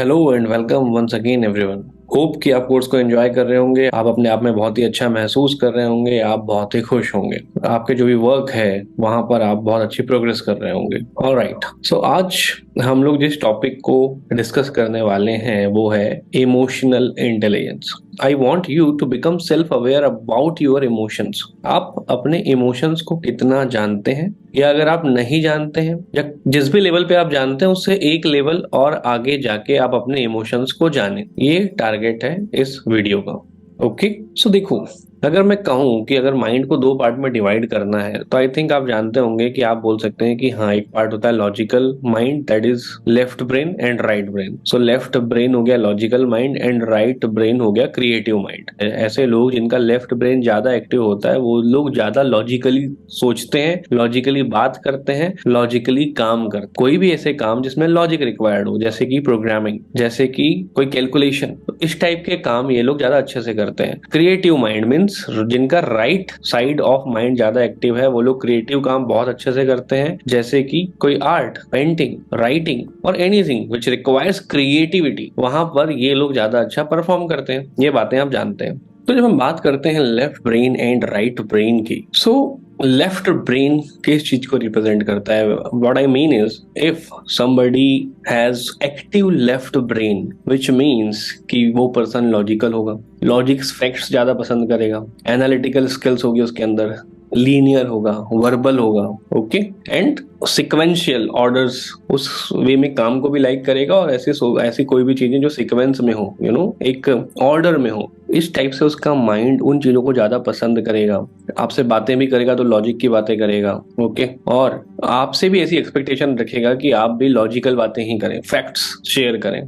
Hello and welcome once again everyone. Hope कि आप course को एंजॉय कर रहे होंगे, आप अपने आप में बहुत ही अच्छा महसूस कर रहे होंगे, आप बहुत ही खुश होंगे। आपके जो भी वर्क है वहां पर आप बहुत अच्छी प्रोग्रेस कर रहे होंगे। ऑलराइट, सो आज हम लोग जिस टॉपिक को डिस्कस करने वाले हैं वो है emotional intelligence. I want you to become self aware about your emotions. आप अपने इमोशंस को कितना जानते हैं, या अगर आप नहीं जानते हैं या जिस भी लेवल पे आप जानते हैं उससे एक लेवल और आगे जाके आप अपने इमोशंस को जानें। ये टारगेट है इस वीडियो का। ओके, सो देखो, अगर मैं कहूं कि अगर माइंड को दो पार्ट में डिवाइड करना है तो आई थिंक आप जानते होंगे कि आप बोल सकते हैं कि हाँ, एक पार्ट होता है logical mind, that is left brain and right brain. So left brain हो गया logical mind and right brain हो गया क्रिएटिव माइंड। ऐसे लोग जिनका लेफ्ट ब्रेन ज्यादा एक्टिव होता है वो लोग ज्यादा लॉजिकली सोचते हैं, लॉजिकली बात करते हैं, लॉजिकली काम करते हैं। कोई भी ऐसे काम जिसमें लॉजिक रिक्वायर्ड हो, जैसे कि प्रोग्रामिंग, जैसे कि कोई कैलकुलेशन, इस टाइप के काम ये लोग ज्यादा अच्छे से करते हैं। क्रिएटिव माइंड मीन्स जिनका राइट साइड ऑफ माइंड ज्यादा एक्टिव है वो लोग क्रिएटिव काम बहुत अच्छे से करते हैं, जैसे कि कोई आर्ट, पेंटिंग, राइटिंग और एनीथिंग विच रिक्वायर्स क्रिएटिविटी, वहां पर ये लोग ज्यादा अच्छा परफॉर्म करते हैं। ये बातें आप जानते हैं। तो जब हम बात करते हैं left brain and right brain की, सो लेफ्ट ब्रेन किस चीज को रिप्रेजेंट करता है? What I mean is, if somebody has active left brain which means कि वो पर्सन लॉजिकल होगा, लॉजिक फैक्ट्स ज्यादा पसंद करेगा, एनालिटिकल स्किल्स होगी उसके अंदर, लीनियर होगा, वर्बल होगा, ओके, एंड सिक्वेंशियल ऑर्डर्स, उस वे में काम को भी लाइक करेगा और ऐसी कोई भी चीजें जो सीक्वेंस में हो, एक ऑर्डर में हो, इस टाइप से उसका माइंड उन चीजों को ज्यादा पसंद करेगा। आपसे बातें भी करेगा तो लॉजिक की बातें करेगा, ओके, और आपसे भी ऐसी एक्सपेक्टेशन रखेगा कि आप भी लॉजिकल बातें ही करें, फैक्ट्स शेयर करें।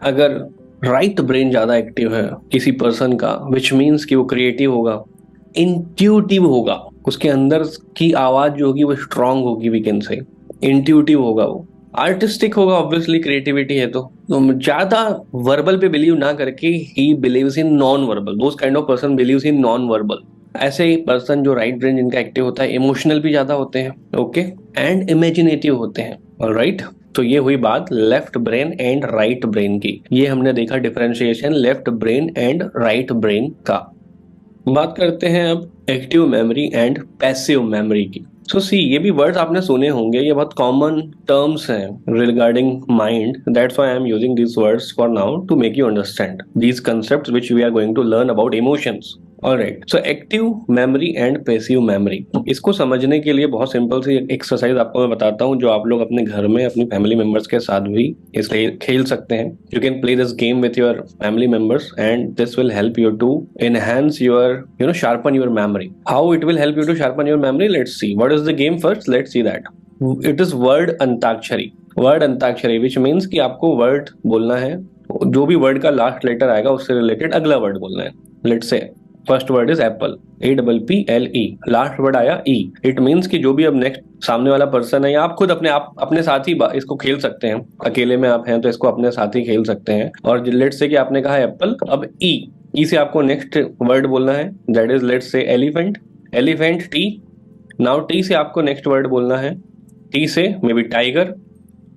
अगर राइट ब्रेन ज्यादा एक्टिव है किसी पर्सन का, विच मीन्स कि वो क्रिएटिव होगा, इंट्यूटिव होगा, उसके अंदर की आवाज जो होगी वो स्ट्रांग होगी, वी कैन से इंट्यूटिव होगा, वो आर्टिस्टिक होगा, ऑब्वियसली क्रिएटिविटी है तो ज्यादा वर्बल पे बिलीव ना करके he believes in non verbal, those kind of person believes in non verbal. ऐसे ही पर्सन जो राइट ब्रेन जिनका एक्टिव होता है, इमोशनल भी ज्यादा होते हैं, ओके, एंड इमेजिनेटिव होते हैं। ऑलराइट, तो ये हुई बात left brain and right brain की। ये हमने देखा differentiation left brain and right brain का। बात करते हैं अब active memory and passive memory की। सो सी, ये भी वर्ड्स आपने सुने होंगे, ये बहुत कॉमन टर्म्स हैं regarding mind, that's why I am using these words for now to make you understand these concepts which we are going to learn about emotions. Alright, so active memory and passive memory, इसको समझने के लिए बहुत simple सी exercise आपको मैं बताता हूँ, जो आप लोग अपने घर में अपनी फैमिली मेंबर्स के साथ भी इसलिए खेल सकते हैं। You can play this game with your family members and this will help you to enhance your sharpen your memory. How it will help you to sharpen your memory? Let's see. What is the game first? Let's see that. It is word antakshari. Word antakshari which means कि आपको word बोलना है, जो भी word का last letter आएगा उससे related अगला वर्ड बोलना है। Let's say first word is Apple, APPLE, last word आया E। इट मीन्स कि जो भी अब नेक्स्ट सामने वाला पर्सन है, या आप खुद अपने साथ ही इसको खेल सकते हैं, अकेले में आप हैं तो इसको अपने साथ ही खेल सकते हैं। और लेट्स से कि आपने कहा एप्पल, अब ई से आपको नेक्स्ट वर्ड बोलना है, that is let's say elephant, elephant T। Now T से आपको नेक्स्ट वर्ड बोलना है, टी से maybe tiger,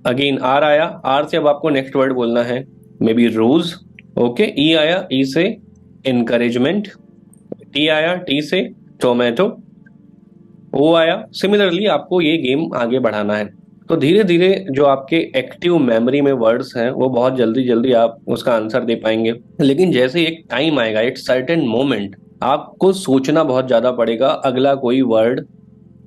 again R आया, आर से अब आपको नेक्स्ट वर्ड बोलना है मे बी रोज, ओके, ई आया, ई से इनकरेजमेंट, टी आया, टी से टोमेटो, ओ आया। सिमिलरली आपको ये गेम आगे बढ़ाना है। तो धीरे धीरे जो आपके एक्टिव मेमोरी में वर्ड्स हैं वो बहुत जल्दी जल्दी आप उसका आंसर दे पाएंगे, लेकिन जैसे एक टाइम आएगा, एक सर्टेन मोमेंट, आपको सोचना बहुत ज्यादा पड़ेगा अगला कोई वर्ड,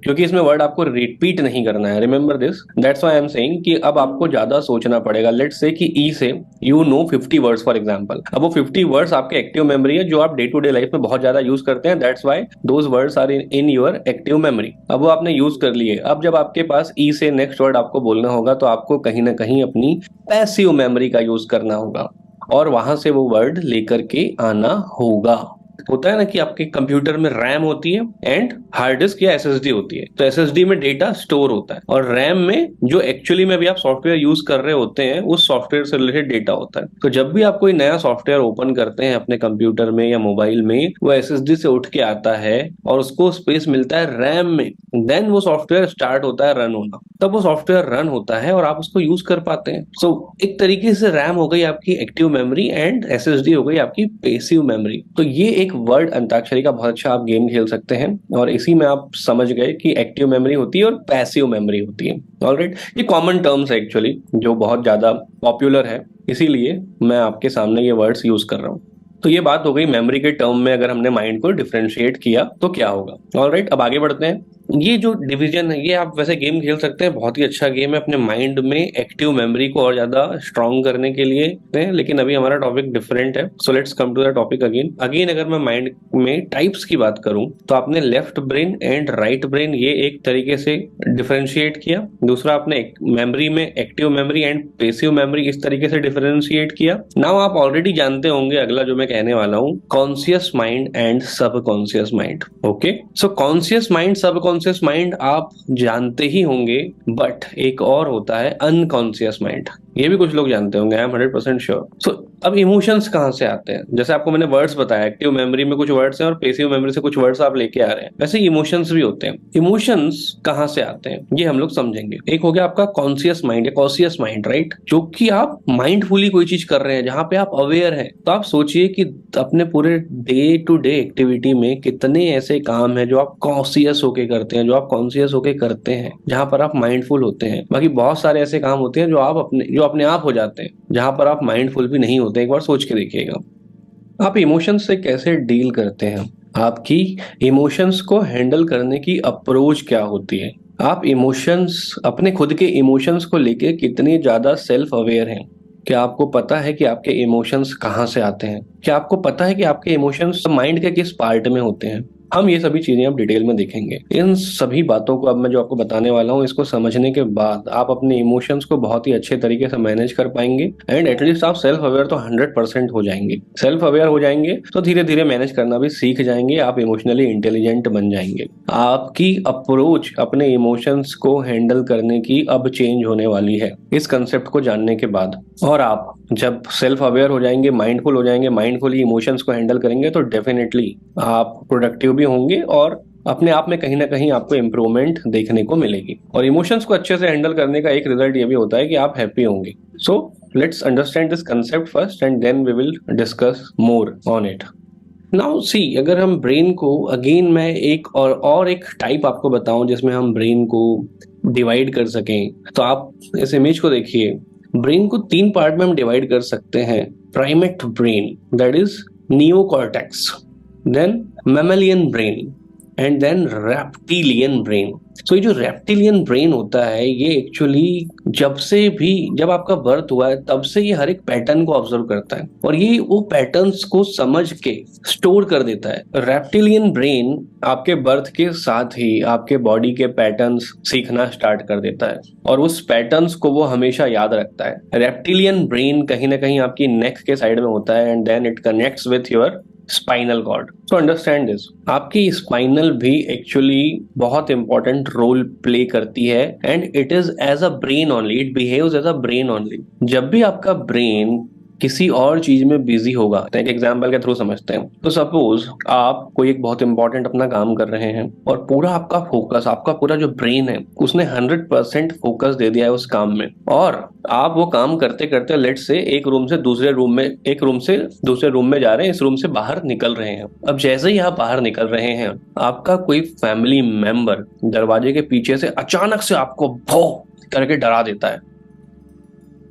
क्योंकि इसमें वर्ड आपको रिपीट नहीं करना है। Remember this, that's why I am saying कि अब आपको ज्यादा सोचना पड़ेगा। लेट्स से कि ई से you know 50 words for example, अब वो 50 वर्ड्स आपके एक्टिव मेमोरी है जो आप डे टू डे लाइफ में बहुत ज्यादा यूज करते हैं, that's why those words are in your active memory. अब वो आपने यूज कर लिए, अब जब आपके पास ई से नेक्स्ट वर्ड आपको बोलना होगा तो आपको कहीं ना कहीं अपनी पैसिव मेमोरी का यूज करना होगा और वहां से वो वर्ड लेकर के आना होगा। होता है ना कि आपके कंप्यूटर में रैम होती है एंड हार्ड डिस्क या एसएसडी होती है। तो एसएसडी में डेटा स्टोर होता है और रैम में जो एक्चुअली में भी आप सॉफ्टवेयर यूज कर रहे होते हैं उस सॉफ्टवेयर से रिलेटेड डेटा होता है। तो जब भी आप कोई नया सॉफ्टवेयर ओपन करते हैं अपने कंप्यूटर में या मोबाइल में, वो एसएसडी से उठ के आता है और उसको स्पेस मिलता है रैम में, देन वो सॉफ्टवेयर स्टार्ट होता है रन होना, तब वो सॉफ्टवेयर रन होता है और आप उसको यूज कर पाते हैं। सो एक तरीके से रैम हो गई आपकी एक्टिव मेमोरी एंड एसएसडी हो गई आपकी पैसिव मेमोरी। तो ये एक वर्ड अंताक्षरी का बहुत अच्छा आप गेम खेल सकते हैं और इसी में आप समझ गए कि एक्टिव मेमोरी होती है और पैसिव मेमोरी होती है। ऑलराइट, ये कॉमन टर्म्स है एक्चुअली जो बहुत ज्यादा पॉपुलर है, इसीलिए मैं आपके सामने ये वर्ड्स यूज कर रहा हूँ। तो ये बात हो गई मेमोरी के टर्म में अगर हमने माइंड को डिफरेंशिएट किया तो क्या होगा। ऑलराइट, अब आगे बढ़ते हैं। ये जो डिवीजन है ये आप वैसे गेम खेल सकते हैं, बहुत ही अच्छा गेम है अपने माइंड में एक्टिव मेमोरी को और ज्यादा स्ट्रांग करने के लिए है, लेकिन अभी हमारा टॉपिक डिफरेंट है। So let's come to the topic again. अगर मैं माइंड में टाइप्स की बात करूं तो आपने left brain and right brain ये एक तरीके से डिफरेंशिएट किया। दूसरा आपने मेमोरी में active memory and passive memory इस तरीके से डिफरेंशिएट किया। नाउ आप ऑलरेडी जानते होंगे अगला जो मैं कहने वाला हूं, conscious mind and subconscious mind. Okay, so conscious mind subconscious mind आप जानते ही होंगे, बट एक और होता है अनकॉन्शियस माइंड, ये भी कुछ लोग जानते होंगे, आई एम 100% श्योर। सो अब इमोशंस कहां से आते हैं? जैसे आपको मैंने वर्ड्स बताया, एक्टिव मेमोरी में कुछ वर्ड्स हैं और पैसिव मेमोरी से कुछ वर्ड्स आप लेके आ रहे हैं, वैसे इमोशंस भी होते हैं। इमोशंस कहां से आते हैं ये हम लोग समझेंगे। एक हो गया आपका कॉन्शियस माइंड या कॉन्शियस माइंड, राइट, जो कि आप माइंडफुली कोई चीज कर रहे हैं जहां पे आप अवेयर हैं। तो आप सोचिए कि अपने पूरे डे टू डे एक्टिविटी में कितने ऐसे काम है जो आप कॉन्शियस होके करते हैं, जो आप कॉन्शियस होके करते हैं, जहां पर आप माइंडफुल होते हैं। बाकी बहुत सारे ऐसे काम होते हैं जो अपने आप हो जाते हैं, जहां पर आप माइंडफुल भी नहीं होते। एक बार सोच के देखिएगा, आप इमोशंस से कैसे डील करते हैं, आपकी इमोशंस को हैंडल करने की अप्रोच क्या होती है, आप इमोशंस, अपने खुद के इमोशंस को लेके कितनी ज्यादा सेल्फ अवेयर हैं। क्या आपको पता है कि आपके इमोशंस कहाँ से आते हैं? क्या आपको पता है कि आपके इमोशंस माइंड के किस पार्ट में होते हैं? हम ये सभी चीजें अब डिटेल में देखेंगे। इन सभी बातों को अब मैं जो आपको बताने वाला हूँ, इसको समझने के बाद आप अपने इमोशंस को बहुत ही अच्छे तरीके से मैनेज कर पाएंगे एंड एटलीस्ट आप सेल्फ अवेयर तो 100% हो जाएंगे। सेल्फ अवेयर हो जाएंगे तो धीरे धीरे मैनेज करना भी सीख जाएंगे, आप इमोशनली इंटेलिजेंट बन जाएंगे। आपकी अप्रोच अपने इमोशंस को हैंडल करने की अब चेंज होने वाली है इस कंसेप्ट को जानने के बाद। और आप जब सेल्फ अवेयर हो जाएंगे, माइंडफुल हो जाएंगे, माइंडफुली इमोशंस को हैंडल करेंगे, तो डेफिनेटली आप प्रोडक्टिव भी होंगे और अपने आप में कहीं ना कहीं आपको इंप्रूवमेंट देखने को मिलेगी। और इमोशंस को अच्छे से हैंडल करने का एक रिजल्ट ये भी होता है कि आप हैप्पी होंगे। So let's understand this concept first and then we will discuss more on it. Now see, अगर हम ब्रेन को अगेन मैं एक और एक टाइप आपको बताऊं जिसमें हम ब्रेन को डिवाइड कर सकें, तो आप इस इमेज को देखिए। ब्रेन को 3 पार्ट में हम डिवाइड कर सकते हैं। Primate brain, that is neocortex, then mammalian brain and then reptilian brain. तो ये जो रेप्टिलियन ब्रेन होता है ये एक्चुअली जब आपका बर्थ हुआ है तब से ये हर एक पैटर्न को ऑब्जर्व करता है और ये वो पैटर्न्स को समझ के स्टोर कर देता है। रेप्टिलियन ब्रेन आपके बर्थ के साथ ही आपके बॉडी के पैटर्न्स सीखना स्टार्ट कर देता है और उस पैटर्न्स को वो हमेशा याद रखता है। रेप्टिलियन ब्रेन कहीं ना कहीं आपकी नेक के साइड में होता है and then it connects with your spinal cord. So understand this, आपकी स्पाइनल भी एक्चुअली बहुत इंपॉर्टेंट रोल प्ले करती है and it is as a brain only, it behaves as a brain only. जब भी आपका ब्रेन किसी और चीज में बिजी होगा, तो एक एग्जांपल के थ्रू समझते हैं। तो सपोज आप कोई एक बहुत इंपॉर्टेंट अपना काम कर रहे हैं और पूरा आपका फोकस, आपका पूरा जो ब्रेन है उसने 100% फोकस दे दिया है उस काम में, और आप वो काम करते करते लेट से एक रूम से दूसरे रूम में जा रहे हैं, इस रूम से बाहर निकल रहे हैं। अब जैसे ही आप बाहर निकल रहे हैं, आपका कोई फैमिली मेंबर दरवाजे के पीछे से अचानक से आपको भौ करके डरा देता है।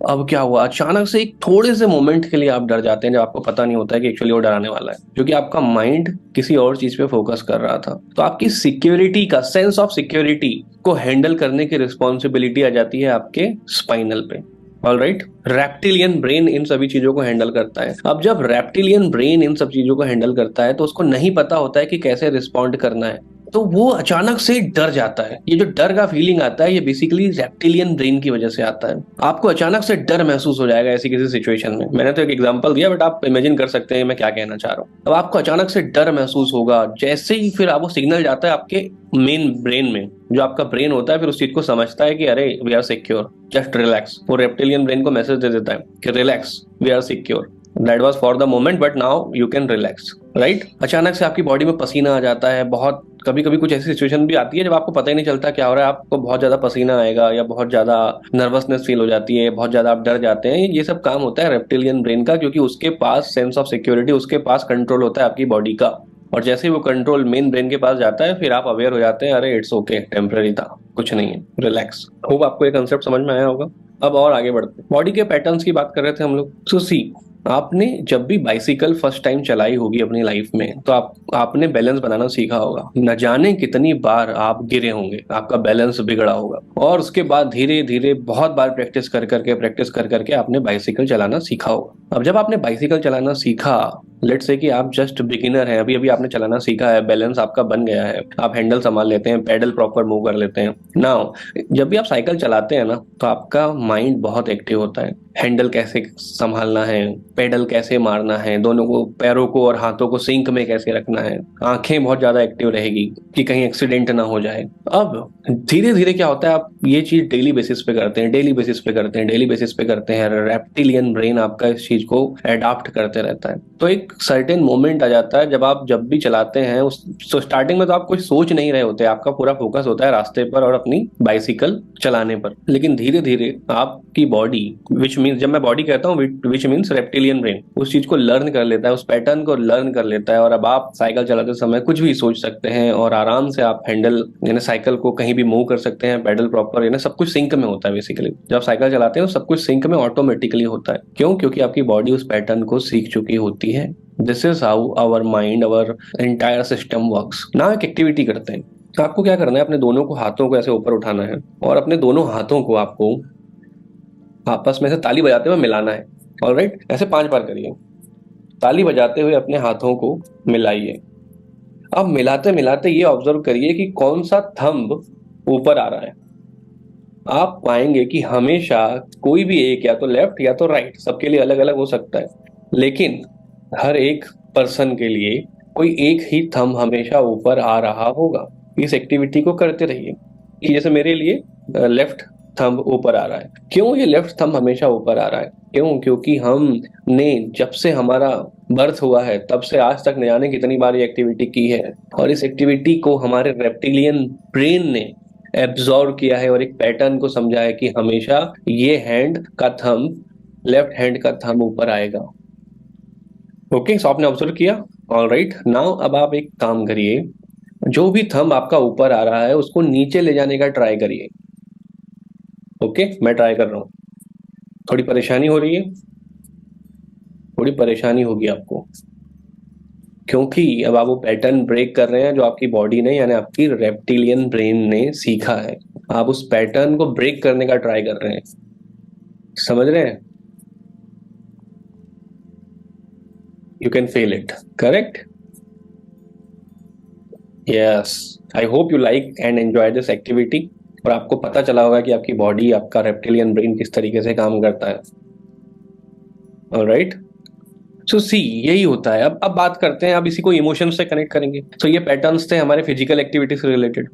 अब क्या हुआ, अचानक से एक थोड़े से मोमेंट के लिए आप डर जाते हैं जब आपको पता नहीं होता है कि एक्चुअली वो डराने वाला है, क्योंकि आपका माइंड किसी और चीज पे फोकस कर रहा था। तो आपकी सिक्योरिटी का सेंस ऑफ सिक्योरिटी को हैंडल करने की रिस्पॉन्सिबिलिटी आ जाती है आपके स्पाइनल पे। ऑलराइट, रेप्टिलियन ब्रेन इन सभी चीजों को हैंडल करता है। अब जब रेप्टिलियन ब्रेन इन सब चीजों को हैंडल करता है तो उसको नहीं पता होता है कि कैसे रिस्पॉन्ड करना है। तो वो अचानक से डर जाता है। ये जो डर का फीलिंग आता है, ये बेसिकली रेप्टिलियन ब्रेन की वजह से आता है। आपको अचानक से डर महसूस हो जाएगा ऐसी किसी सिचुएशन में। मैंने तो एक एग्जांपल दिया, बट आप इमेजिन कर सकते हैं मैं क्या कहना चाह रहा हूँ। अब आपको अचानक से डर महसूस होगा, जैसे ही फिर आप वो सिग्नल जाता है आपके मेन ब्रेन में। जो आपका ब्रेन होता है फिर उस चीज को समझता है कि अरे we are secure, just relax. वो रेप्टिलियन ब्रेन को मैसेज दे देता है कि relax, we are secure, that was for the moment but now you can relax, right. अचानक से आपकी बॉडी में पसीना आ जाता है। बहुत कभी कभी कुछ ऐसी सिचुएशन भी आती है जब आपको पता ही नहीं चलता क्या हो रहा है, आपको बहुत ज्यादा पसीना आएगा या बहुत ज्यादा नर्वसनेस फील हो जाती है, बहुत ज्यादा आप डर जाते हैं। ये सब काम होता है रेप्टिलियन ब्रेन का, क्योंकि उसके पास सेंस ऑफ सिक्योरिटी, उसके पास कंट्रोल होता है आपकी बॉडी का। और जैसे ही वो कंट्रोल मेन ब्रेन के पास जाता है फिर आप अवेयर हो जाते हैं, अरे इट्स ओके, टेम्पररी था, कुछ नहीं है, रिलैक्स। होप आपको ये कंसेप्ट समझ में आया होगा। अब और आगे बढ़ते हैं, बॉडी के पैटर्न्स की बात कर रहे थे हम लोग। सो सी, आपने जब भी बाइसिकल फर्स्ट टाइम चलाई होगी अपनी लाइफ में, तो आपने बैलेंस बनाना सीखा होगा। न जाने कितनी बार आप गिरे होंगे, आपका बैलेंस बिगड़ा होगा, और उसके बाद धीरे धीरे बहुत बार प्रैक्टिस कर करके आपने बाइसिकल चलाना सीखा होगा। अब जब आपने बाइसिकल चलाना सीखा, लेट्स से कि आप जस्ट बिगिनर हैं, अभी अभी आपने चलाना सीखा है, बैलेंस आपका बन गया है, आप हैंडल संभाल लेते हैं, पेडल प्रॉपर मूव कर लेते हैं। नाउ जब भी आप साइकिल चलाते हैं ना, तो आपका माइंड बहुत एक्टिव होता है। हैंडल कैसे संभालना है, पेडल कैसे मारना है, दोनों को, पैरों को और हाथों को सिंक में कैसे रखना है, आंखें बहुत ज्यादा एक्टिव रहेगी कि कहीं एक्सीडेंट ना हो जाए। अब धीरे धीरे क्या होता है, आप ये चीज डेली बेसिस पे करते हैं, डेली बेसिस पे करते हैं, डेली बेसिस पे करते हैं, रेप्टिलियन ब्रेन आपका इस चीज को एडाप्ट करते रहता है। तो एक सर्टेन मोमेंट आ जाता है जब आप जब भी चलाते हैं उस, तो स्टार्टिंग में तो आप कुछ सोच नहीं रहे होते, आपका पूरा फोकस होता है रास्ते पर और अपनी बाइसिकल चलाने पर। लेकिन धीरे धीरे आपकी बॉडी, विच मीन्स, जब मैं बॉडी कहता हूँ विच मीन्स रेप्टिलियन ब्रेन, उस चीज को लर्न कर लेता है, उस पैटर्न को लर्न कर लेता है, और अब आप साइकिल चलाते समय कुछ भी सोच सकते हैं और आराम से आप हैंडल यानी साइकिल को कहीं भी मूव कर सकते हैं, पेडल प्रॉपर, यानी सब कुछ सिंक में होता है। बेसिकली जब आप साइकिल चलाते हैं सब कुछ सिंक में ऑटोमेटिकली होता है। क्यों? क्योंकि आपकी बॉडी उस पैटर्न को सीख चुकी होती है। This is how our mind, our entire system works. ना एक एक्टिविटी करते हैं, तो आपको क्या करना है, अपने दोनों को हाथों को ऐसे ऊपर उठाना है और अपने दोनों हाथों को आपको आपस में से ताली बजाते हुए मिलाना है। ऑलराइट, ऐसे 5 बार करिए, ताली बजाते हुए अपने हाथों को मिलाइए। अब मिलाते मिलाते ये ऑब्जर्व करिए कि कौन सा थंब ऊपर आ रहा है। आप पाएंगे कि हमेशा कोई भी एक, या तो लेफ्ट या तो राइट, सबके लिए अलग अलग हो सकता है, लेकिन हर एक पर्सन के लिए कोई एक ही थंब हमेशा ऊपर आ रहा होगा। इस एक्टिविटी को करते रहिए कि जैसे मेरे लिए लेफ्ट थंब ऊपर आ रहा है। क्यों ये लेफ्ट थंब हमेशा ऊपर आ रहा है? क्यों? क्योंकि हमने जब से हमारा बर्थ हुआ है तब से आज तक न जाने कितनी बार ये एक्टिविटी की है, और इस एक्टिविटी को हमारे रेप्टिलियन ब्रेन ने एब्जॉर्व किया है और एक पैटर्न को समझा है कि हमेशा ये हैंड का थंब, लेफ्ट हैंड का थंब ऊपर आएगा। ओके, सो आपने ऑब्जर्व किया। ऑलराइट, नाउ अब आप एक काम करिए, जो भी थंब आपका ऊपर आ रहा है उसको नीचे ले जाने का ट्राई करिए। ओके, मैं ट्राई कर रहा हूँ। थोड़ी परेशानी हो रही है, थोड़ी परेशानी होगी आपको, क्योंकि अब आप वो पैटर्न ब्रेक कर रहे हैं जो आपकी बॉडी ने, यानी आपकी रेप्टिलियन ब्रेन ने सीखा है। आप उस पैटर्न को ब्रेक करने का ट्राई कर रहे हैं। समझ रहे हैं? You can feel it, correct? Yes, I hope you like and enjoy this activity, और आपको पता चला होगा कि आपकी बॉडी, आपका रेप्टिलियन ब्रेन किस तरीके से काम करता है। ऑलराइट, सो सी, यही होता है। अब बात करते हैं, अब इसी को इमोशन से कनेक्ट करेंगे। तो ये पैटर्न्स थे हमारे फिजिकल एक्टिविटी से रिलेटेड।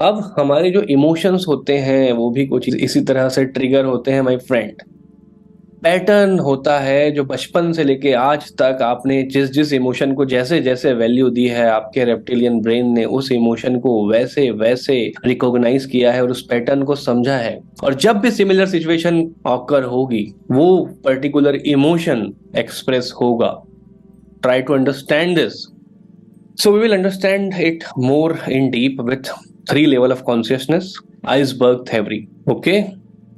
अब हमारे जो इमोशंस होते हैं वो भी कुछ इसी तरह से ट्रिगर होते हैं, माय फ्रेंड। पैटर्न होता है जो बचपन से लेके आज तक आपने जिस जिस इमोशन को जैसे जैसे वैल्यू दी है, आपके रेप्टिलियन ब्रेन ने उस इमोशन को वैसे वैसे रिकॉग्नाइज किया है और उस पैटर्न को समझा है। और जब भी सिमिलर सिचुएशन ऑकर होगी, वो पर्टिकुलर इमोशन एक्सप्रेस होगा। Try to understand this, so we will understand it more in deep with 3 level of consciousness, iceberg theory. Okay,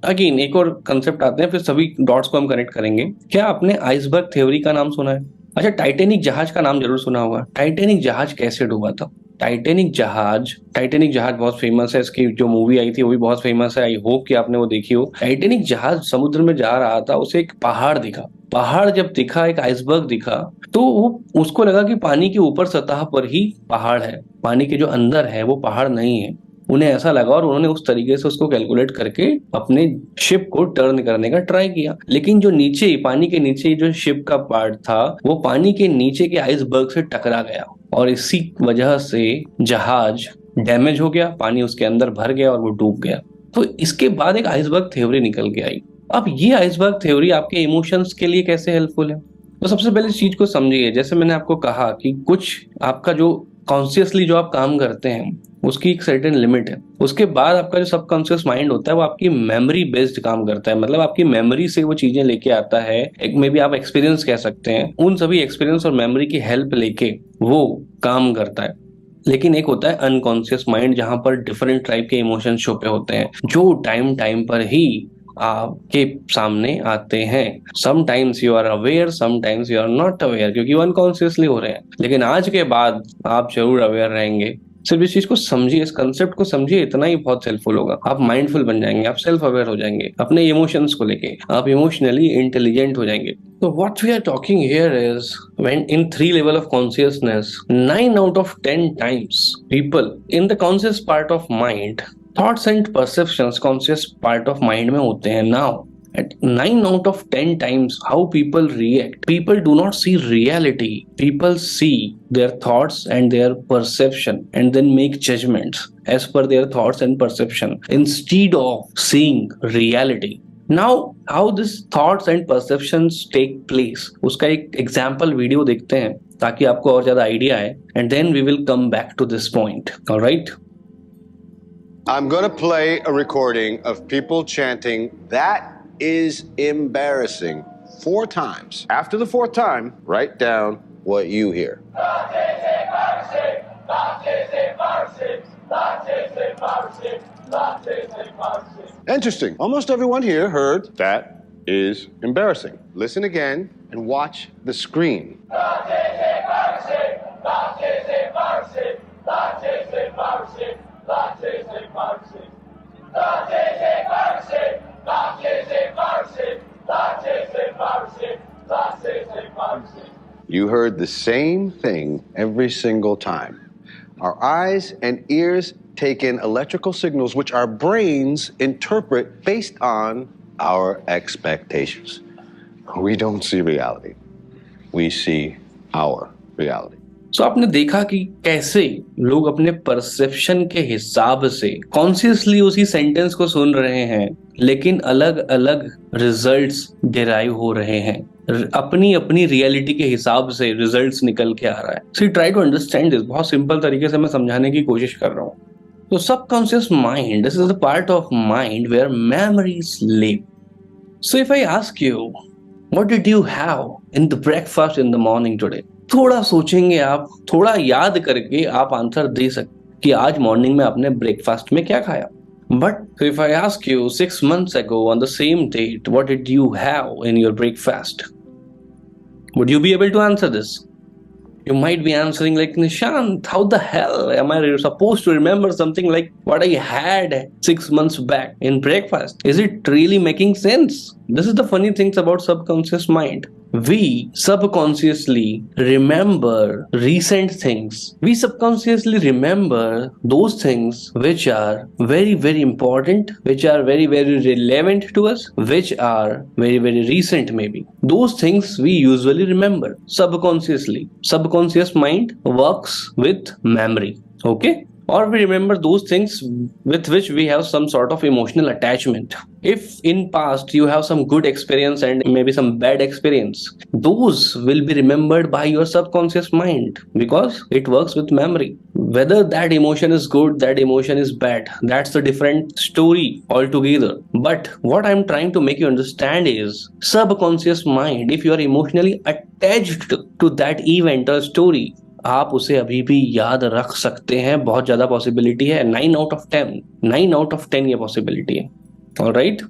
again एक और कंसेप्ट आते हैं, फिर सभी डॉट्स को हम कनेक्ट करेंगे। क्या आपने आइसबर्ग थ्योरी का नाम सुना है? अच्छा, टाइटेनिक जहाज का नाम जरूर सुना होगा। टाइटेनिक जहाज कैसे डूबा था? टाइटेनिक जहाज बहुत फेमस है, इसकी जो मूवी आई थी वो भी बहुत फेमस है। आई होप कि आपने वो देखी हो। टाइटेनिक जहाज समुद्र में जा रहा था, उसे एक पहाड़ दिखा। पहाड़ जब दिखा, एक आइसबर्ग दिखा, तो वो उसको लगा कि पानी के ऊपर सतह पर ही पहाड़ है। पानी के जो अंदर है वो पहाड़ नहीं है। उन्हें ऐसा लगा और उन्होंने उस तरीके से उसको कैलकुलेट करके अपने शिप को टर्न करने का ट्राई किया। लेकिन जो नीचे, पानी के नीचे जो शिप का पार्ट था वो पानी के नीचे के आइसबर्ग से टकरा गया और इसी वजह से जहाज डैमेज हो गया, पानी उसके अंदर भर गया और वो डूब गया। तो इसके बाद एक आइसबर्ग थ्योरी निकल के आई। अब ये आइसबर्ग थ्योरी आपके इमोशंस के लिए कैसे हेल्पफुल है? तो सबसे पहले इस चीज को समझिए, जैसे मैंने आपको कहा कि कुछ आपका जो कॉन्शियसली जो आप काम करते हैं उसकी एक सर्टेन लिमिट है। उसके बाद आपका जो सबकॉन्शियस माइंड होता है वो आपकी मेमोरी बेस्ड काम करता है, मतलब आपकी मेमोरी से वो चीजें लेके आता है। एक में भी आप एक्सपीरियंस कह सकते हैं, उन सभी एक्सपीरियंस और मेमोरी की हेल्प लेके वो काम करता है। लेकिन एक होता है अनकॉन्शियस माइंड, जहां पर डिफरेंट टाइप के इमोशंस छुपे होते हैं जो टाइम टाइम पर ही आपके सामने आते हैं। Sometimes you are aware, sometimes you are not aware, क्योंकि वो अनकॉन्शियसली हो रहे हैं। लेकिन आज के बाद आप जरूर अवेयर रहेंगे। सिर्फ इस चीज को समझिए, इस कंसेप्ट को समझिए, इतना ही बहुत हेल्पफुल होगा। आप माइंडफुल बन जाएंगे, आप सेल्फ अवेयर हो जाएंगे अपने इमोशंस को लेके, आप इमोशनली इंटेलिजेंट हो जाएंगे। So what we are talking here is, when in 3 level of consciousness, 9 out of 10 times people in the conscious part of mind, thoughts and perceptions conscious part of mind में होते हैं। Now at 9 out of 10 times how people react, people do not see reality, people see their thoughts and their perception and then make judgments as per their thoughts and perception instead of seeing reality. Now how this thoughts and perceptions take place, उसका एक example video देखते हैं ताकि आपको और ज्यादा idea आए, and then we will come back to this point. Alright, I'm going to play a recording of people chanting, "That is embarrassing," 4 times. After the 4th time, write down what you hear. That is embarrassing. That is embarrassing. That is embarrassing. That is embarrassing. Interesting. Almost everyone here heard "that is embarrassing." Listen again and watch the screen. That is embarrassing. That is embarrassing. That is embarrassing. That is embarrassing. That is embarrassing. That is embarrassing. That is embarrassing. That is embarrassing. You heard the same thing every single time. Our eyes and ears take in electrical signals which our brains interpret based on our expectations. We don't see reality. We see our reality. सो आपने देखा कि कैसे लोग अपने perception के हिसाब से consciously उसी सेंटेंस को सुन रहे हैं, लेकिन अलग अलग रिजल्ट्स डिराइव हो रहे हैं। अपनी अपनी रियलिटी के हिसाब से रिजल्ट्स निकल के आ रहा है। So try to understand this. बहुत सिंपल तरीके से मैं समझाने की कोशिश कर रहा हूँ। तो subconscious mind, this is the part of mind where memories live. So if I ask you, what did you have in the breakfast in the morning today, थोड़ा सोचेंगे आप, थोड़ा याद करके आप आंसर दे सकते कि आज मॉर्निंग में आपने ब्रेकफास्ट में क्या खाया। But if I ask you 6 months ago on the same date, what did you have in your breakfast? Would you be able to answer this? You might be answering like, "Nishant, how the hell am I supposed to remember something like what I had 6 months back in breakfast? Is it really making sense?" This is the funny things about subconscious mind. We subconsciously remember recent things. We subconsciously remember those things which are very, very important, which are very, very relevant to us, which are very, very recent maybe. Those things we usually remember subconsciously. Subconscious mind works with memory. Okay? Or we remember those things with which we have some sort of emotional attachment. If in past you have some good experience and maybe some bad experience, those will be remembered by your subconscious mind because it works with memory. Whether that emotion is good, that emotion is bad, that's a different story altogether. But what I'm trying to make you understand is subconscious mind, if you are emotionally attached to that event or story, आप उसे अभी भी याद रख सकते हैं। बहुत ज्यादा पॉसिबिलिटी है, 9 out of 10, 9 out of 10 ये पॉसिबिलिटी है। Alright,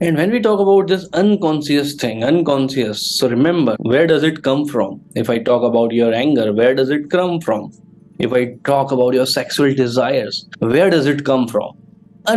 and when we talk about this unconscious thing, unconscious, so remember, where does it come from? If I talk about your anger, where does it come from? If I talk about your sexual desires, where does it come from?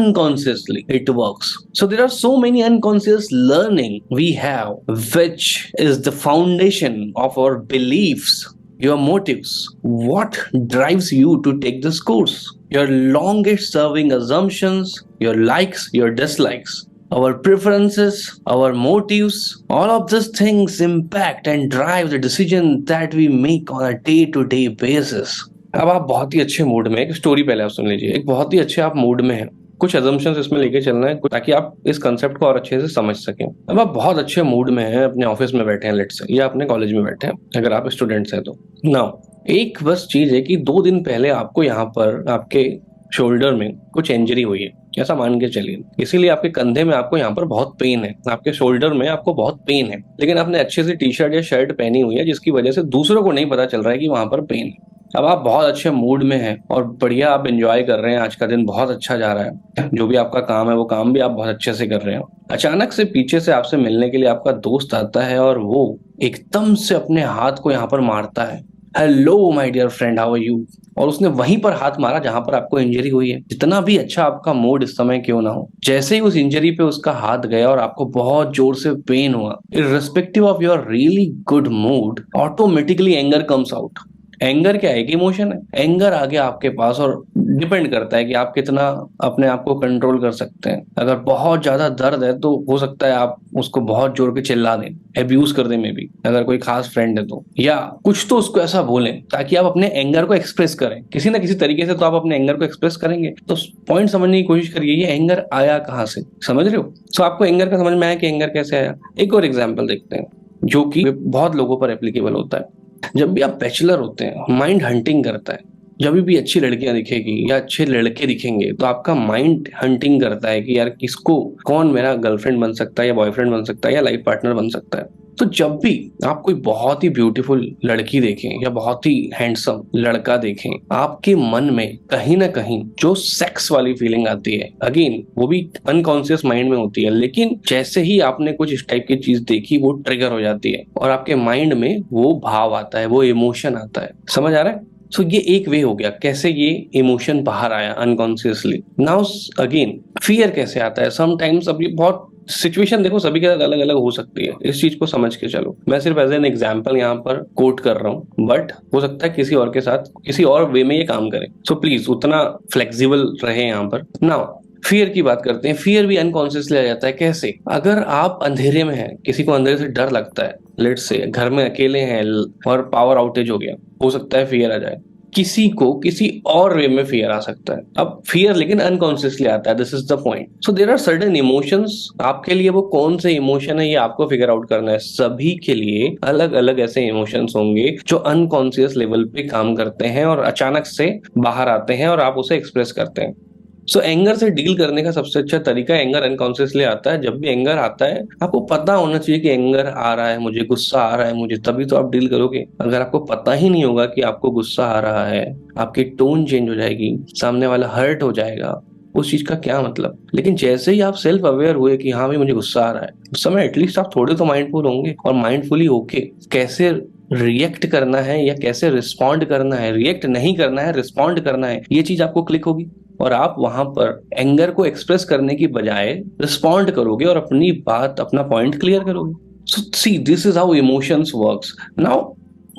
Unconsciously it works. So there are so many unconscious learning we have, which is the foundation of our beliefs your motives, what drives you to take this course, your longest serving assumptions, your likes, your dislikes, our preferences, our motives, all of these things impact and drive the decision that we make on a day to day basis. अब आप बहुत ही अच्छे mood में, एक story पहले आप सुन लीजिए, एक बहुत ही अच्छे आप मूड में हैं, कुछ अजम्पशंस इसमें लेके चलना है ताकि आप इस कंसेप्ट को और अच्छे से समझ सकें। अब आप बहुत अच्छे मूड में हैं, अपने ऑफिस में बैठे हैं लेट्स से, या अपने कॉलेज में बैठे हैं अगर आप स्टूडेंट्स हैं तो। नाउ एक बस चीज है कि 2 दिन पहले आपको यहाँ पर आपके शोल्डर में कुछ इंजरी हुई है, ऐसा मान के चलिए, इसीलिए आपके कंधे में आपको यहाँ पर बहुत पेन है, आपके शोल्डर में आपको बहुत पेन है, लेकिन आपने अच्छे से टी शर्ट या शर्ट पहनी हुई है जिसकी वजह से दूसरों को नहीं पता चल रहा है कि वहां पर पेन है। अब आप बहुत अच्छे मूड में हैं और बढ़िया आप एंजॉय कर रहे हैं, आज का दिन बहुत अच्छा जा रहा है, जो भी आपका काम है वो काम भी आप बहुत अच्छे से कर रहे हो। अचानक से पीछे से आपसे मिलने के लिए आपका दोस्त आता है और वो एकदम से अपने हाथ को यहाँ पर मारता है, hello my dear friend, how are you, और उसने वहीं पर हाथ मारा जहां पर आपको इंजरी हुई है। जितना भी अच्छा आपका मूड इस समय क्यों ना हो, जैसे ही उस इंजरी पे उसका हाथ गया और आपको बहुत जोर से पेन हुआ, irrespective of your really good mood, automatically anger comes out. Anger क्या है? एक इमोशन है। एंगर आ गया आपके पास और डिपेंड करता है कि आप कितना अपने आप को कंट्रोल कर सकते हैं। अगर बहुत ज्यादा दर्द है तो हो सकता है आप उसको बहुत जोर के चिल्ला दें, एब्यूज कर दें में भी, अगर कोई खास फ्रेंड है तो, या कुछ तो उसको ऐसा बोलें ताकि आप अपने एंगर को एक्सप्रेस करें किसी ना किसी तरीके से। तो आप अपने एंगर को एक्सप्रेस करेंगे तो पॉइंट समझने की कोशिश करिए, ये एंगर आया कहाँ से, समझ रहे हो? तो आपको एंगर का समझ में आया कि एंगर कैसे आया। एक और एग्जाम्पल देखते हैं जो कि बहुत लोगों पर एप्लीकेबल होता है। जब भी आप बैचलर होते हैं, माइंड हंटिंग करता है। जब भी अच्छी लड़कियां दिखेगी या अच्छे लड़के दिखेंगे तो आपका माइंड हंटिंग करता है कि यार किसको, कौन मेरा गर्लफ्रेंड बन सकता है या बॉयफ्रेंड बन सकता है या लाइफ पार्टनर बन सकता है। तो जब भी आप कोई बहुत ही ब्यूटीफुल लड़की देखें या बहुत ही हैंडसम लड़का देखें, आपके मन में कहीं ना कहीं जो सेक्स वाली फीलिंग आती है, अगेन वो भी अनकॉन्शियस माइंड में होती है, लेकिन जैसे ही आपने कुछ इस टाइप की चीज देखी वो ट्रिगर हो जाती है और आपके माइंड में वो भाव आता है, वो इमोशन आता है। समझ आ रहा है? सो ये एक वे हो गया कैसे ये इमोशन बाहर आया अनकॉन्शियसली। नाउ अगेन फियर कैसे आता है समटाइम्स। अब ये बहुत सिचुएशन देखो सभी के साथ अलग अलग हो सकती है, इस चीज को समझ के चलो। मैं सिर्फ एज एन एग्जांपल यहाँ पर कोट कर रहा हूँ, बट हो सकता है किसी और के साथ किसी और वे में ये काम करे। सो प्लीज उतना फ्लेक्सिबल रहे यहाँ पर। नाउ फियर की बात करते हैं। फियर भी अनकॉन्शियसली आ जाता है। कैसे? अगर आप अंधेरे में हैं, किसी को अंधेरे से डर लगता है, लेट्स से घर में अकेले हैं और पावर आउटेज हो गया, हो सकता है फियर आ जाए। किसी को किसी और वे में फियर आ सकता है। अब फियर लेकिन अनकॉन्शियसली आता है, this is the point. So there are certain emotions, आपके लिए वो कौन से इमोशन है ये आपको फिगर आउट करना है। सभी के लिए अलग अलग ऐसे इमोशंस होंगे जो अनकॉन्शियस लेवल पे काम करते हैं और अचानक से बाहर आते हैं और आप उसे एक्सप्रेस करते हैं। सो एंगर से डील करने का सबसे अच्छा तरीका, एंगर अनकॉन्शियसली आता है। जब भी एंगर आता है आपको पता होना चाहिए कि एंगर आ रहा है मुझे, गुस्सा आ रहा है मुझे, तभी तो आप डील करोगे। अगर आपको पता ही नहीं होगा कि आपको गुस्सा आ रहा है, आपकी टोन चेंज हो जाएगी, सामने वाला हर्ट हो जाएगा, उस चीज का क्या मतलब। लेकिन जैसे ही आप सेल्फ अवेयर हुए कि हाँ भाई मुझे गुस्सा आ रहा है, उस समय एटलीस्ट आप थोड़े तो माइंडफुल होंगे, और माइंडफुली होके कैसे रिएक्ट करना है या कैसे रिस्पॉन्ड करना है, रिएक्ट नहीं करना है रिस्पॉन्ड करना है, ये चीज आपको क्लिक होगी और आप वहां पर एंगर को एक्सप्रेस करने की बजाय रिस्पॉन्ड करोगे और अपनी बात, अपना पॉइंट क्लियर करोगे। So see, this is how emotions works. Now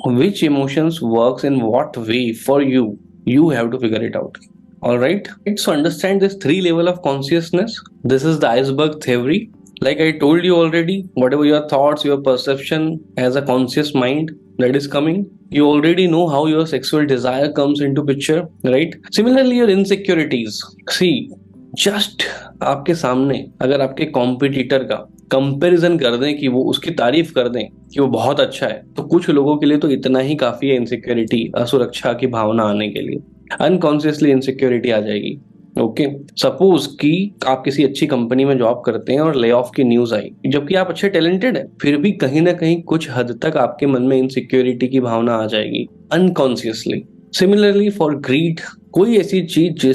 which emotions works in what way for you, you have to figure it out. All right, so understand this 3 level of consciousness. This is the iceberg theory. Like I told you already, whatever your thoughts, your perception as a conscious mind that is coming, you already know how your sexual desire comes into picture, right? Similarly, your insecurities. See, just आपके सामने अगर आपके competitor का comparison कर दें कि वो उसकी तारीफ कर दें कि वो बहुत अच्छा है, तो कुछ लोगों के लिए तो इतना ही काफी है इनसिक्योरिटी, असुरक्षा की भावना आने के लिए। अनकॉन्शियसली इनसिक्योरिटी आ जाएगी। ओके, सपोज कि आप किसी अच्छी कंपनी में जॉब करते हैं और ले ऑफ की न्यूज आई, जबकि आप अच्छे टैलेंटेड हैं, फिर भी कहीं ना कहीं कुछ हद तक आपके मन में इनसिक्योरिटी की भावना आ जाएगी अनकॉन्शियसली। सिमिलरली फॉर ग्रीड, कोई ऐसी चीज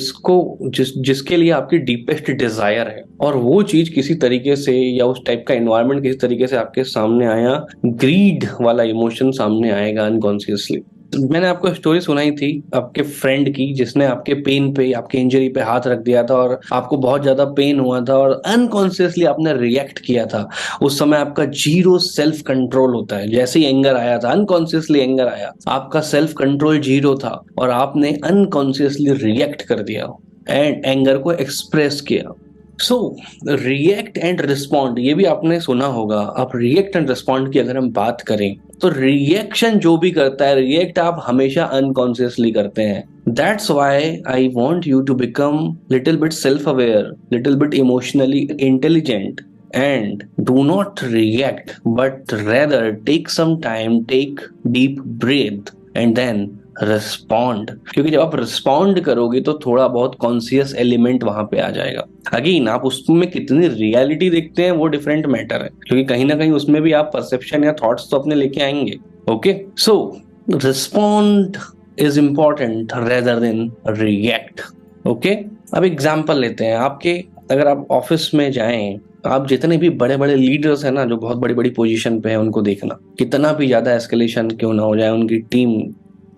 जिसके लिए आपकी डीपेस्ट डिजायर है और वो चीज किसी तरीके से या उस टाइप का एनवायरनमेंट किसी तरीके से आपके सामने आया, ग्रीड वाला इमोशन सामने आएगा अनकॉन्शियसली। मैंने आपको स्टोरी सुनाई थी आपके फ्रेंड की, जिसने आपके पेन पे, आपके इंजरी पे हाथ रख दिया था और आपको बहुत ज्यादा पेन हुआ था और अनकॉन्शियसली आपने रिएक्ट किया था। उस समय आपका जीरो सेल्फ कंट्रोल होता है। जैसे ही एंगर आया था, अनकॉन्शियसली एंगर आया, आपका सेल्फ कंट्रोल जीरो था और आपने अनकॉन्शियसली रिएक्ट कर दिया एंड एंगर को एक्सप्रेस किया। सो रिएक्ट एंड रिस्पॉन्ड, ये भी आपने सुना होगा। अब रिएक्ट एंड रिस्पॉन्ड की अगर हम बात करें तो रिएक्शन जो भी करता है, रिएक्ट आप हमेशा अनकॉन्शियसली करते हैं। That's why I want you to become little bit self aware, little bit emotionally intelligent and do not react but rather take some time, take deep breath and then respond. क्योंकि जब आप respond करोगे तो थोड़ा बहुत conscious element वहां पे आ जाएगा। अगेन आप उसमें कितनी रियलिटी देखते हैं वो डिफरेंट मैटर है, क्योंकि कहीं ना कहीं उसमें भी आप परसेप्शन या थॉट्स तो अपने लेके आएंगे। Okay, so respond is important rather than react. Okay, अब एग्जाम्पल लेते हैं आपके। अगर आप ऑफिस में जाएं, आप जितने भी बड़े बड़े लीडर्स हैं ना, जो बहुत बड़ी बड़ी पोजीशन पे हैं, उनको देखना, कितना भी ज्यादा एस्केलेशन क्यों ना हो जाए उनकी टीम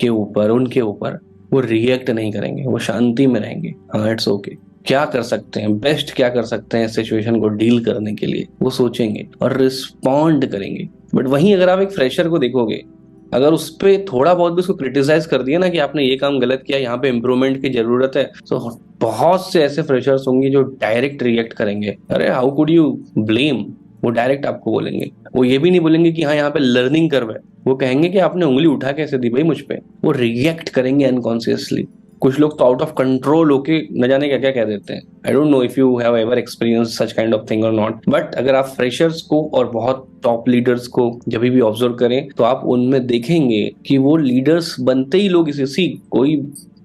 के ऊपर, उनके ऊपर, वो रिएक्ट नहीं करेंगे, वो शांति में रहेंगे। हाँ, इट्स ओके, क्या कर सकते हैं, बेस्ट क्या कर सकते हैं सिचुएशन को डील करने के लिए, वो सोचेंगे और रिस्पॉन्ड करेंगे। बट वहीं अगर आप एक फ्रेशर को देखोगे, अगर उस पर थोड़ा बहुत भी उसको क्रिटिसाइज कर दिया ना कि आपने ये काम गलत किया, यहाँ पे इंप्रूवमेंट की जरूरत है, तो बहुत से ऐसे फ्रेशर्स होंगे जो डायरेक्ट रिएक्ट करेंगे। अरे हाउ कुड यू ब्लेम, वो डायरेक्ट आपको बोलेंगे। वो ये भी नहीं बोलेंगे कि हाँ यहाँ पे लर्निंग कर्व है, वो कहेंगे कि आपने उंगली उठा कैसे दी भाई मुझ पे। वो रिएक्ट करेंगे अनकॉन्शियसली। कुछ लोग तो आउट ऑफ कंट्रोल होके न जाने क्या क्या कह देते हैं। I don't know if you have ever experience such kind of thing और नॉट, बट अगर आप फ्रेशर्स को और बहुत टॉप लीडर्स को जब भी ऑब्जर्व करें तो आप उनमें देखेंगे कि वो लीडर्स बनते ही लोग इसी, कोई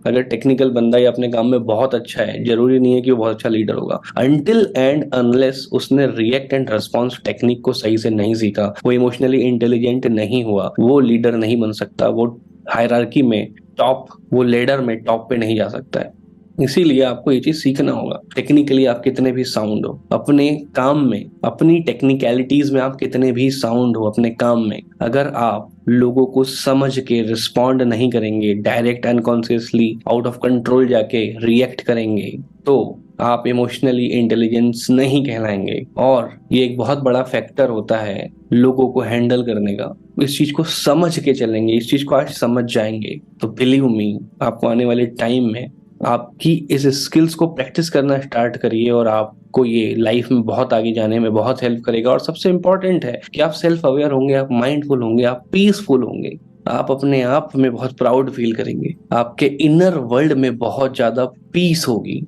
अगर टेक्निकल बंदा या अपने काम में बहुत अच्छा है, जरूरी नहीं है कि वो बहुत अच्छा लीडर होगा। अनटिल एंड अनलेस उसने रिएक्ट एंड रिस्पॉन्स टेक्निक को सही से नहीं सीखा, वो इमोशनली इंटेलिजेंट नहीं हुआ, वो लीडर नहीं बन सकता, वो हायरार्की में टॉप, वो लेडर में टॉप पे नहीं जा सकता है। इसीलिए आपको ये चीज सीखना होगा। टेक्निकली आप कितने भी साउंड हो अपने काम में, अपनी टेक्निकलिटीज में आप कितने भी साउंड हो अपने काम में, अगर आप लोगों को समझ के रिस्पॉन्ड नहीं करेंगे, direct unconsciously out of control जाके रिएक्ट करेंगे, तो आप इमोशनली इंटेलिजेंस नहीं कहलाएंगे। और ये एक बहुत बड़ा फैक्टर होता है लोगों को हैंडल करने का। इस चीज को समझ के चलेंगे, इस चीज को आज समझ जाएंगे, तो बिलीव मी, आपको आने वाले टाइम में आपकी इस स्किल्स को प्रैक्टिस करना स्टार्ट करिए और आपको ये लाइफ में बहुत आगे जाने में बहुत हेल्प करेगा। और सबसे इंपॉर्टेंट है कि आप सेल्फ अवेयर होंगे, आप माइंडफुल होंगे, आप पीसफुल होंगे, आप अपने आप में बहुत प्राउड फील करेंगे, आपके इनर वर्ल्ड में बहुत ज्यादा पीस होगी,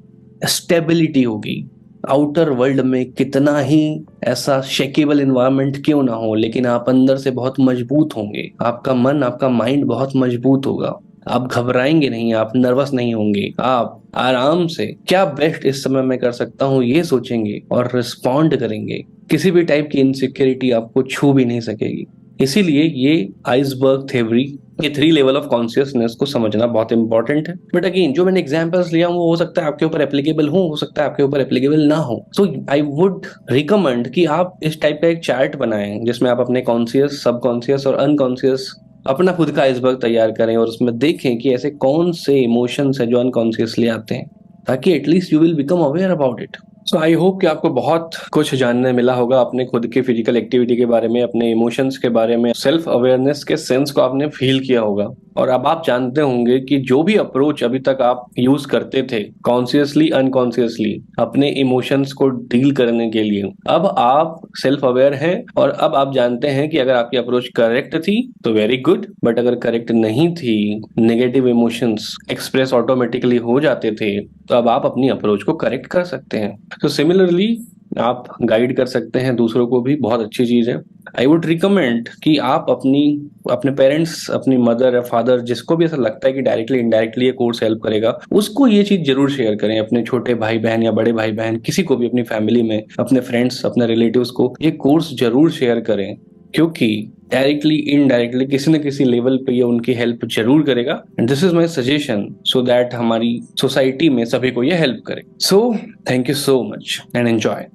स्टेबिलिटी होगी। आउटर वर्ल्ड में कितना ही ऐसा शेकेबल इन्वायरमेंट क्यों ना हो, लेकिन आप अंदर से बहुत मजबूत होंगे, आपका मन, आपका माइंड बहुत मजबूत होगा। आप घबराएंगे नहीं, आप नर्वस नहीं होंगे, आप आराम से क्या बेस्ट इस समय मैं कर सकता हूँ ये सोचेंगे और रिस्पॉन्ड करेंगे। किसी भी टाइप की इनसिक्योरिटी आपको छू भी नहीं सकेगी। इसीलिए ये आइसबर्ग थ्योरी, ये 3 लेवल ऑफ कॉन्शियसनेस को समझना बहुत इंपॉर्टेंट है। बट अगेन जो मैंने एग्जांपल्स लिया वो हो सकता है आपके ऊपर एप्लीकेबल हो सकता है आपके ऊपर एप्लीकेबल ना हो। सो आई वुड रिकमेंड कि आप इस टाइप का एक चार्ट बनाएं जिसमें आप अपने कॉन्शियस, सबकॉन्शियस और अनकॉन्शियस अपना खुद का आइसबर्ग तैयार करें और उसमें देखें कि ऐसे कौन से इमोशंस है जो अनकॉन्शियसली आते हैं, ताकि at least you will become aware about it. So I hope कि आपको बहुत कुछ जानने मिला होगा अपने खुद के फिजिकल एक्टिविटी के बारे में, अपने इमोशंस के बारे में, सेल्फ अवेयरनेस के सेंस को आपने फील किया होगा। और अब आप जानते होंगे कि जो भी अप्रोच अभी तक आप यूज करते थे कॉन्शियसली, अनकॉन्शियसली अपने इमोशंस को डील करने के लिए, अब आप सेल्फ अवेयर हैं और अब आप जानते हैं कि अगर आपकी अप्रोच करेक्ट थी तो वेरी गुड, बट अगर करेक्ट नहीं थी, नेगेटिव इमोशंस एक्सप्रेस ऑटोमेटिकली हो जाते थे, तो अब आप अपनी अप्रोच को करेक्ट कर सकते हैं। तो सिमिलरली आप गाइड कर सकते हैं दूसरों को भी, बहुत अच्छी चीज है। आई वुड रिकमेंड कि आप अपने पेरेंट्स, अपनी मदर या फादर, जिसको भी ऐसा लगता है कि डायरेक्टली इनडायरेक्टली ये कोर्स हेल्प करेगा, उसको ये चीज जरूर शेयर करें। अपने छोटे भाई बहन या बड़े भाई बहन, किसी को भी अपनी फैमिली में, अपने फ्रेंड्स, अपने रिलेटिव्स को ये कोर्स जरूर शेयर करें, क्योंकि डायरेक्टली इनडायरेक्टली किसी न किसी लेवल पे ये उनकी हेल्प जरूर करेगा। And this is my suggestion, so that हमारी सोसाइटी में सभी को ये हेल्प करे। So thank you so much and enjoy.